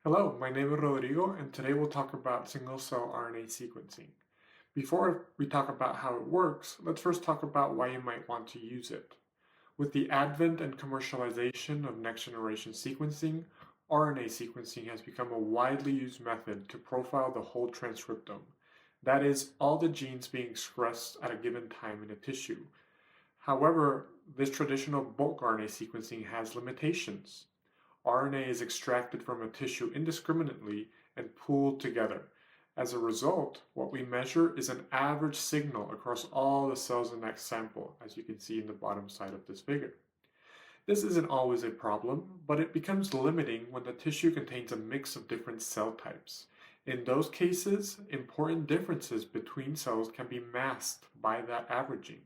Hello, my name is Rodrigo, and today we'll talk about single-cell RNA sequencing. Before we talk about how it works, let's first talk about why you might want to use it. With the advent and commercialization of next-generation sequencing, RNA sequencing has become a widely used method to profile the whole transcriptome. That is, all the genes being expressed at a given time in a tissue. However, this traditional bulk RNA sequencing has limitations. RNA is extracted from a tissue indiscriminately and pooled together. As a result, what we measure is an average signal across all the cells in that sample, as you can see in the bottom side of this figure. This isn't always a problem, but it becomes limiting when the tissue contains a mix of different cell types. In those cases, important differences between cells can be masked by that averaging.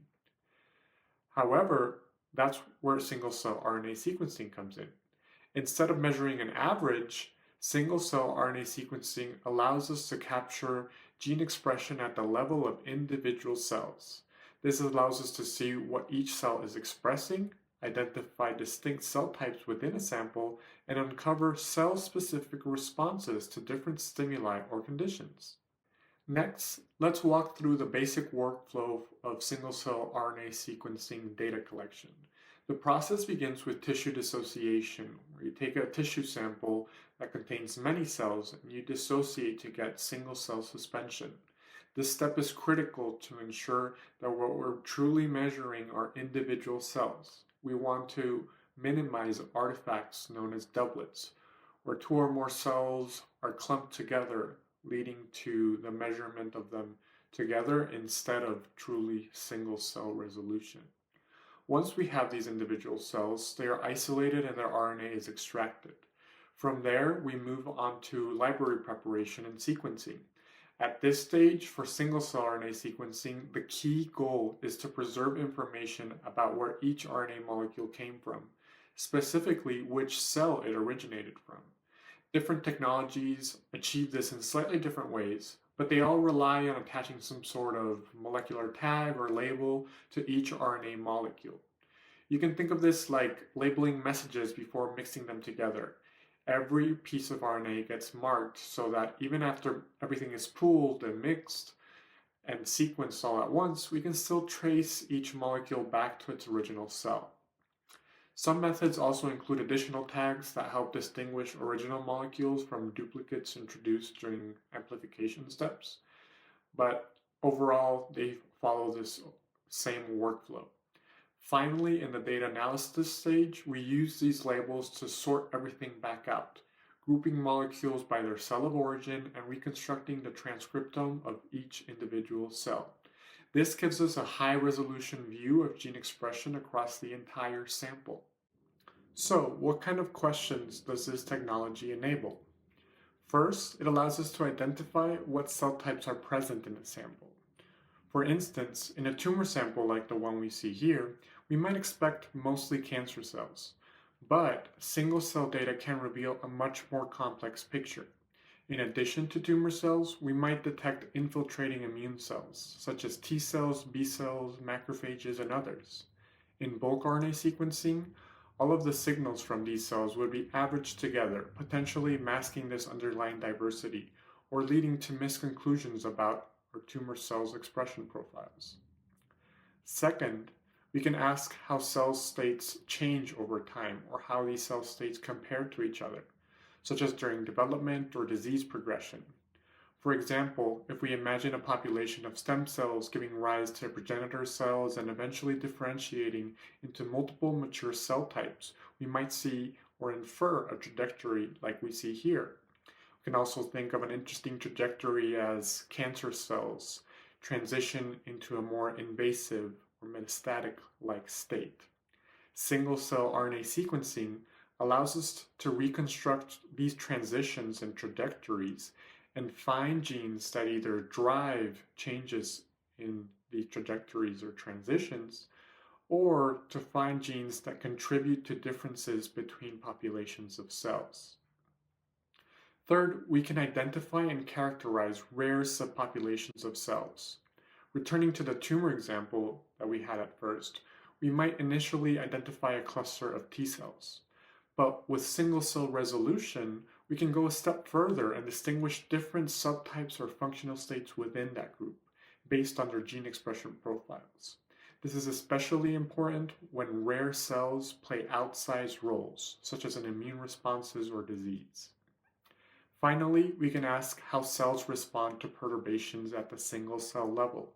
However, that's where single-cell RNA sequencing comes in. Instead of measuring an average, single-cell RNA sequencing allows us to capture gene expression at the level of individual cells. This allows us to see what each cell is expressing, identify distinct cell types within a sample, and uncover cell-specific responses to different stimuli or conditions. Next, let's walk through the basic workflow of single-cell RNA sequencing data collection. The process begins with tissue dissociation, where you take a tissue sample that contains many cells and you dissociate to get single-cell suspension. This step is critical to ensure that what we're truly measuring are individual cells. We want to minimize artifacts known as doublets, where two or more cells are clumped together, leading to the measurement of them together instead of truly single-cell resolution. Once we have these individual cells, they are isolated and their RNA is extracted. From there, we move on to library preparation and sequencing. At this stage, for single-cell RNA sequencing, the key goal is to preserve information about where each RNA molecule came from, specifically which cell it originated from. Different technologies achieve this in slightly different ways, but they all rely on attaching some sort of molecular tag or label to each RNA molecule. You can think of this like labeling messages before mixing them together. Every piece of RNA gets marked so that even after everything is pooled and mixed and sequenced all at once, we can still trace each molecule back to its original cell. Some methods also include additional tags that help distinguish original molecules from duplicates introduced during amplification steps, but overall they follow this same workflow. Finally, in the data analysis stage, we use these labels to sort everything back out, grouping molecules by their cell of origin and reconstructing the transcriptome of each individual cell. This gives us a high-resolution view of gene expression across the entire sample. So, what kind of questions does this technology enable? First, it allows us to identify what cell types are present in a sample. For instance, in a tumor sample like the one we see here, we might expect mostly cancer cells, but single-cell data can reveal a much more complex picture. In addition to tumor cells, we might detect infiltrating immune cells, such as T cells, B cells, macrophages, and others. In bulk RNA sequencing, all of the signals from these cells would be averaged together, potentially masking this underlying diversity, or leading to misconclusions about our tumor cells' expression profiles. Second, we can ask how cell states change over time, or how these cell states compare to each other, such as during development or disease progression. For example, if we imagine a population of stem cells giving rise to progenitor cells and eventually differentiating into multiple mature cell types, we might see or infer a trajectory like we see here. We can also think of an interesting trajectory as cancer cells transition into a more invasive or metastatic-like state. Single-cell RNA sequencing allows us to reconstruct these transitions and trajectories and find genes that either drive changes in the trajectories or transitions, or to find genes that contribute to differences between populations of cells. Third, we can identify and characterize rare subpopulations of cells. Returning to the tumor example that we had at first, we might initially identify a cluster of T cells. But with single-cell resolution, We can go a step further and distinguish different subtypes or functional states within that group based on their gene expression profiles. This is especially important when rare cells play outsized roles, such as in immune responses or disease. Finally, we can ask how cells respond to perturbations at the single cell level.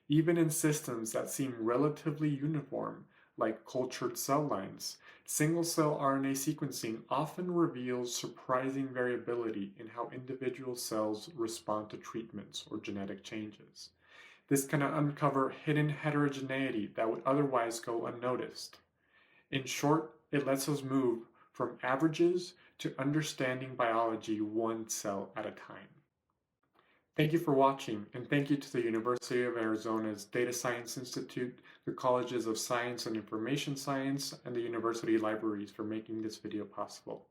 Even in systems that seem relatively uniform, like cultured cell lines, single-cell RNA sequencing often reveals surprising variability in how individual cells respond to treatments or genetic changes. This can uncover hidden heterogeneity that would otherwise go unnoticed. In short, it lets us move from averages to understanding biology one cell at a time. Thank you for watching, and thank you to the University of Arizona's Data Science Institute, the Colleges of Science and Information Science, and the university libraries for making this video possible.